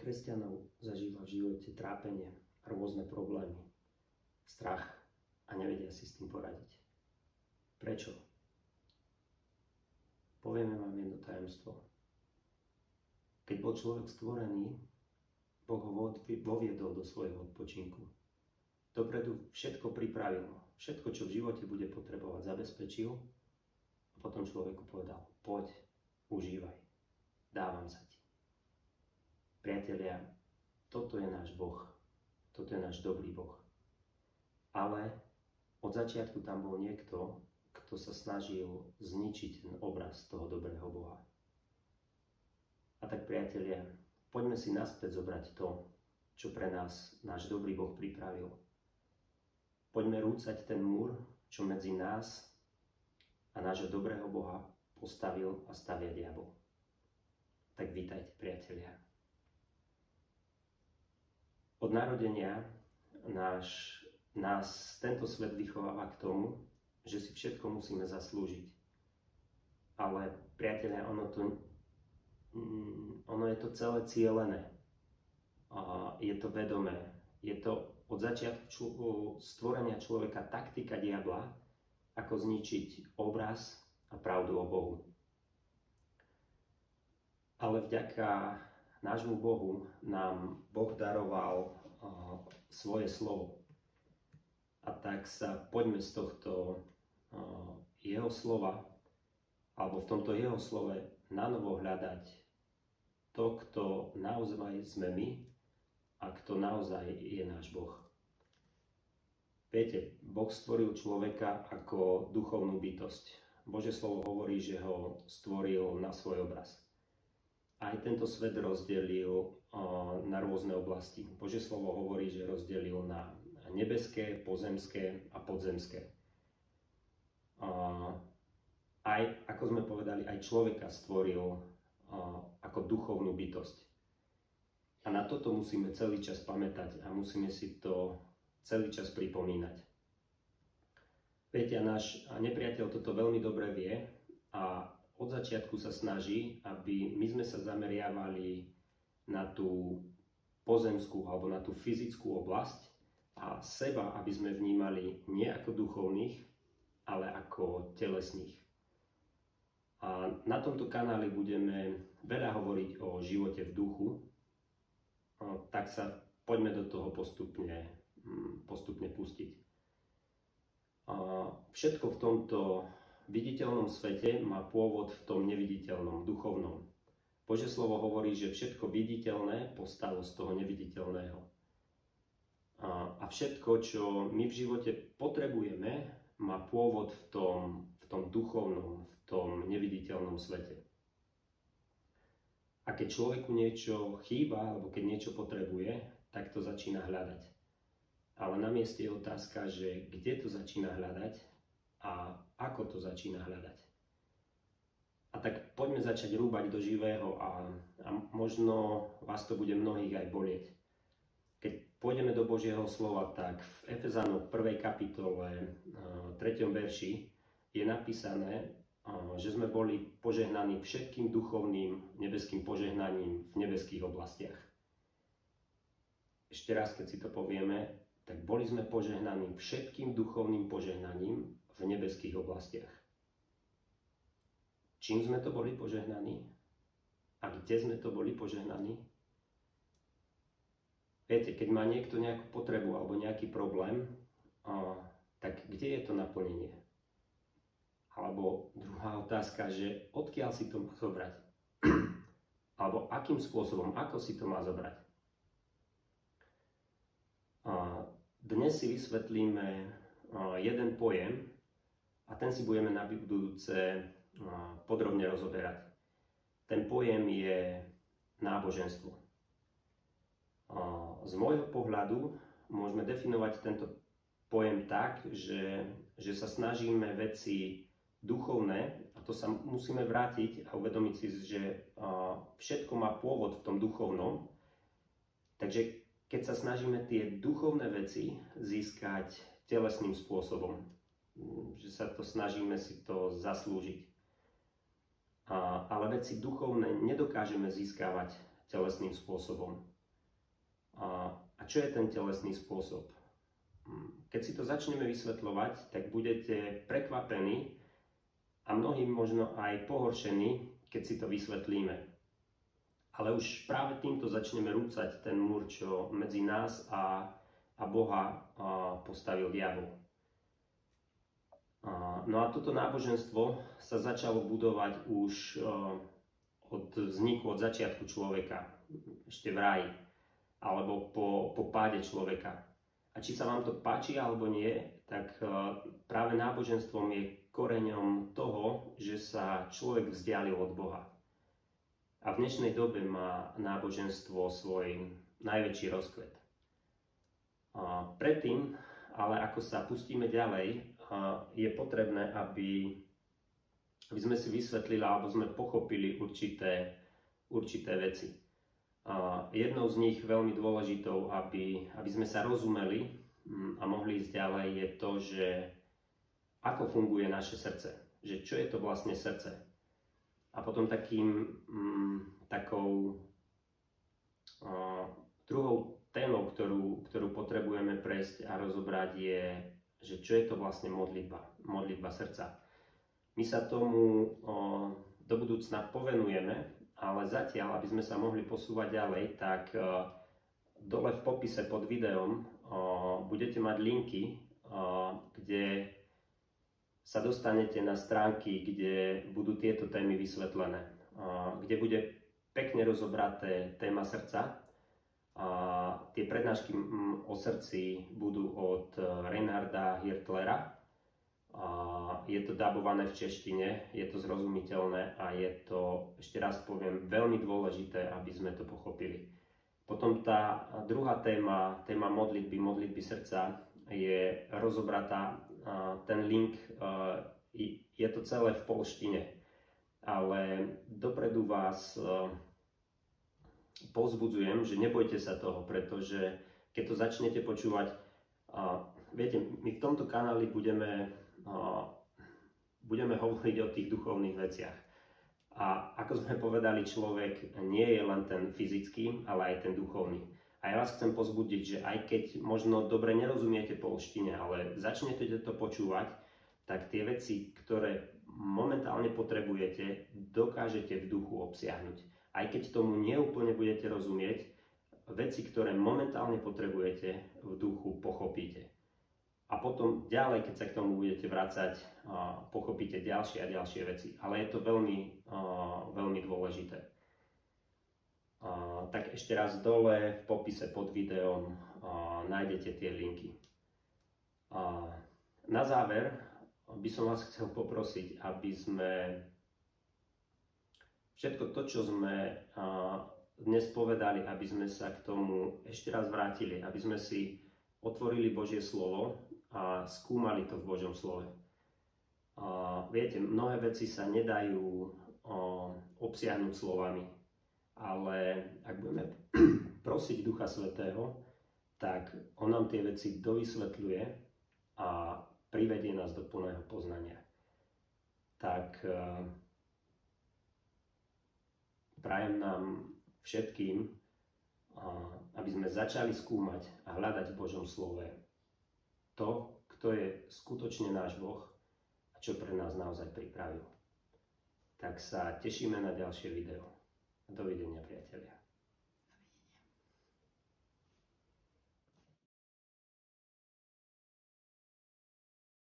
kresťanov zažíva v živote trápenie, rôzne problémy, strach a nevedia si s tým poradiť. Prečo? Povieme vám jedno tajomstvo. Keď bol človek stvorený, Boh ho voviedol do svojho odpočinku. Dopredu všetko pripravil, všetko, čo v živote bude potrebovať, zabezpečil a potom človeku povedal: poď, užívaj, dávam sa ti. Priatelia, toto je náš Boh, toto je náš dobrý Boh. Ale od začiatku tam bol niekto, kto sa snažil zničiť ten obraz toho dobrého Boha. A tak, priatelia, poďme si naspäť zobrať to, čo pre nás náš dobrý Boh pripravil. Poďme rúcať ten múr, čo medzi nás a nášho dobrého Boha postavil a stavia diabol. Tak vítajte, priatelia. Od narodenia nás tento svet vychováva k tomu, že si všetko musíme zaslúžiť. Ale, priatelia, ono je to celé cielené. Je to vedomé. Je to od začiatku stvorenia človeka taktika diabla, ako zničiť obraz a pravdu o Bohu. Ale vďaka nášmu Bohu nám Boh daroval svoje slovo. A tak sa poďme z tohto jeho slova, alebo v tomto jeho slove nanovo hľadať to, kto naozaj sme my a kto naozaj je náš Boh. Viete, Boh stvoril človeka ako duchovnú bytosť. Božie slovo hovorí, že ho stvoril na svoj obraz. Aj tento svet rozdelil na rôzne oblasti. Božie slovo hovorí, že rozdelil na nebeské, pozemské a podzemské. Aj, ako sme povedali, aj človeka stvoril ako duchovnú bytosť. A na toto musíme celý čas pamätať a musíme si to celý čas pripomínať. Viete, náš nepriateľ toto veľmi dobre vie a od začiatku sa snaží, aby my sme sa zameriavali na tú pozemskú alebo na tú fyzickú oblasť a seba, aby sme vnímali nie ako duchovných, ale ako telesných. A na tomto kanáli budeme veľa hovoriť o živote v duchu, tak sa poďme do toho postupne pustiť. Všetko v tomto viditeľnom svete má pôvod v tom neviditeľnom, duchovnom. Božie slovo hovorí, že všetko viditeľné povstalo z toho neviditeľného. A všetko, čo my v živote potrebujeme, má pôvod v tom duchovnom, v tom neviditeľnom svete. A keď človeku niečo chýba, alebo keď niečo potrebuje, tak to začína hľadať. Ale na mieste je otázka, že kde to začína hľadať a ako to začína hľadať. A tak poďme začať rúbať do živého a možno vás to bude mnohých aj bolieť. Keď pôjdeme do Božieho slova, tak v Efezanoch 1. kapitole 3. verši je napísané, že sme boli požehnaní všetkým duchovným nebeským požehnaním v nebeských oblastiach. Ešte raz, keď si to povieme, tak boli sme požehnaní všetkým duchovným požehnaním v nebeských oblastiach. Čím sme to boli požehnaní? A kde sme to boli požehnaní? Viete, keď má niekto nejakú potrebu alebo nejaký problém, tak kde je to naplnenie? Alebo druhá otázka, že odkiaľ si to má zobrať? Alebo akým spôsobom, ako si to má zobrať? Dnes si vysvetlíme jeden pojem a ten si budeme na budúce podrobne rozoberať. Ten pojem je náboženstvo. Z môjho pohľadu môžeme definovať tento pojem tak, že sa snažíme veci duchovné, a to sa musíme vrátiť a uvedomiť si, že všetko má pôvod v tom duchovnom. Takže keď sa snažíme tie duchovné veci získať telesným spôsobom, že sa to snažíme si to zaslúžiť. Ale veci duchovné nedokážeme získavať telesným spôsobom. A čo je ten telesný spôsob? Keď si to začneme vysvetľovať, tak budete prekvapení a mnohí možno aj pohoršení, keď si to vysvetlíme. Ale už práve týmto začneme rúcať ten múr, čo medzi nás a Boha postavil diabol. No a toto náboženstvo sa začalo budovať už od vzniku, od začiatku človeka, ešte v ráji, alebo po páde človeka. A či sa vám to páči alebo nie, tak práve náboženstvom je koreňom toho, že sa človek vzdialil od Boha. A v dnešnej dobe má náboženstvo svoj najväčší rozkvet. Predtým, ale ako sa pustíme ďalej, je potrebné, aby sme si vysvetlili alebo sme pochopili určité veci. Jednou z nich veľmi dôležitou, aby sme sa rozumeli a mohli ísť ďalej, je to, že ako funguje naše srdce, že čo je to vlastne srdce. A potom takou druhou témou, ktorú potrebujeme prejsť a rozobrať, je, že čo je to vlastne modlitba srdca. My sa tomu do budúcna povenujeme, ale zatiaľ, aby sme sa mohli posúvať ďalej, tak dole v popise pod videom budete mať linky, kde sa dostanete na stránky, kde budú tieto témy vysvetlené, kde bude pekne rozobraté téma srdca. Tie prednášky o srdci budú od Reinharda Hirtlera. Je to dabované v češtine, je to zrozumiteľné a je to, ešte raz poviem, veľmi dôležité, aby sme to pochopili. Potom tá druhá téma modlitby srdca je rozobratá. Ten link, je to celé v poľštine, ale dopredu vás povzbudzujem, že nebojte sa toho, pretože keď to začnete počúvať, viete, my v tomto kanáli budeme hovoriť o tých duchovných veciach. A ako sme povedali, človek nie je len ten fyzický, ale aj ten duchovný. A ja vás chcem pozbudiť, že aj keď možno dobre nerozumiete poľštine, ale začnete to počúvať, tak tie veci, ktoré momentálne potrebujete, dokážete v duchu obsiahnuť. Aj keď tomu neúplne budete rozumieť, veci, ktoré momentálne potrebujete, v duchu pochopíte. A potom ďalej, keď sa k tomu budete vracať, pochopíte ďalšie a ďalšie veci. Ale je to veľmi, veľmi dôležité. Tak ešte raz dole v popise pod videom nájdete tie linky. Na záver by som vás chcel poprosiť, aby sme všetko to, čo sme dnes povedali, aby sme sa k tomu ešte raz vrátili, aby sme si otvorili Božie slovo a skúmali to v Božom slove. Viete, mnohé veci sa nedajú obsiahnuť slovami, ale ak budeme prosiť Ducha Svätého, tak on nám tie veci dovysvetľuje a privedie nás do plného poznania. Tak prajem nám všetkým, aby sme začali skúmať a hľadať v Božom slove to, kto je skutočne náš Boh a čo pre nás naozaj pripravil. Tak sa tešíme na ďalšie video. Dovidenia, priatelia.